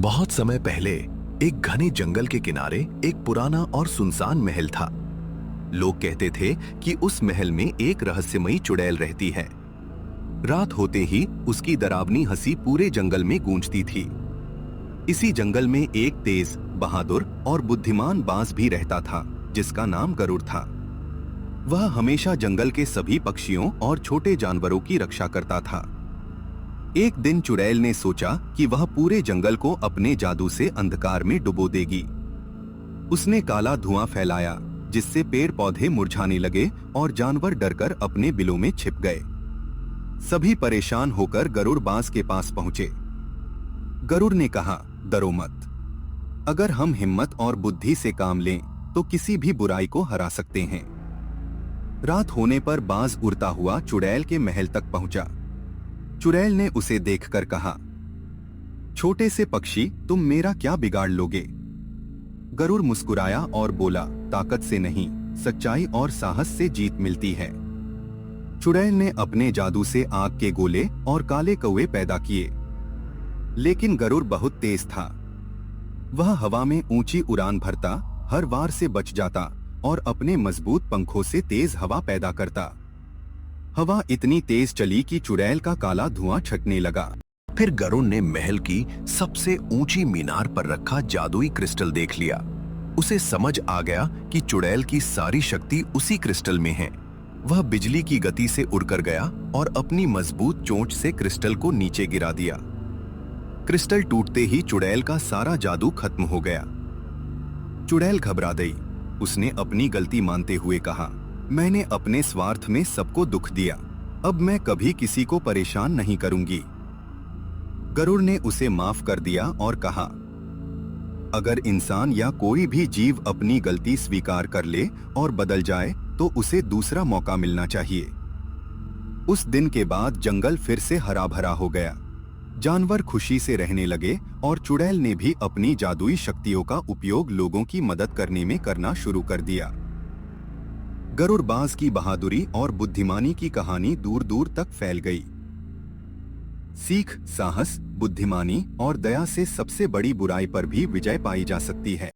बहुत समय पहले एक घने जंगल के किनारे एक पुराना और सुनसान महल था। लोग कहते थे कि उस महल में एक रहस्यमयी चुड़ैल रहती है। रात होते ही उसकी डरावनी हंसी पूरे जंगल में गूंजती थी। इसी जंगल में एक तेज, बहादुर और बुद्धिमान बाज भी रहता था, जिसका नाम गरुड़ था। वह हमेशा जंगल के सभी पक्षियों और छोटे जानवरों की रक्षा करता था। एक दिन चुड़ैल ने सोचा कि वह पूरे जंगल को अपने जादू से अंधकार में डुबो देगी। उसने काला धुआं फैलाया, जिससे पेड़ पौधे मुरझाने लगे और जानवर डरकर अपने बिलों में छिप गए। सभी परेशान होकर गरुड़ बाज के पास पहुंचे। गरुड़ ने कहा, डरो मत। अगर हम हिम्मत और बुद्धि से काम लें तो किसी भी बुराई को हरा सकते हैं। रात होने पर बाज उड़ता हुआ चुड़ैल के महल तक पहुंचा। चुड़ैल ने उसे देखकर कहा, छोटे से पक्षी, तुम मेरा क्या बिगाड़ लोगे? गरुड़ मुस्कुराया और बोला, ताकत से नहीं, सच्चाई और साहस से जीत मिलती है। चुड़ैल ने अपने जादू से आग के गोले और काले कौवे पैदा किए, लेकिन गरुड़ बहुत तेज था। वह हवा में ऊंची उड़ान भरता, हर वार से बच जाता और अपने मजबूत पंखों से तेज हवा पैदा करता। हवा इतनी तेज चली कि चुड़ैल का काला धुआं छटने लगा। फिर गरुड़ ने महल की सबसे ऊंची मीनार पर रखा जादुई क्रिस्टल देख लिया। उसे समझ आ गया कि चुड़ैल की सारी शक्ति उसी क्रिस्टल में है। वह बिजली की गति से उड़कर गया और अपनी मजबूत चोंच से क्रिस्टल को नीचे गिरा दिया। क्रिस्टल टूटते ही चुड़ैल का सारा जादू खत्म हो गया। चुड़ैल घबरा गई। उसने अपनी गलती मानते हुए कहा, मैंने अपने स्वार्थ में सबको दुख दिया। अब मैं कभी किसी को परेशान नहीं करूंगी। गरुड़ ने उसे माफ कर दिया और कहा, अगर इंसान या कोई भी जीव अपनी गलती स्वीकार कर ले और बदल जाए तो उसे दूसरा मौका मिलना चाहिए। उस दिन के बाद जंगल फिर से हरा भरा हो गया। जानवर खुशी से रहने लगे और चुड़ैल ने भी अपनी जादुई शक्तियों का उपयोग लोगों की मदद करने में करना शुरू कर दिया। गरुड़ बाज की बहादुरी और बुद्धिमानी की कहानी दूर दूर तक फैल गई। सीख, साहस, बुद्धिमानी और दया से सबसे बड़ी बुराई पर भी विजय पाई जा सकती है।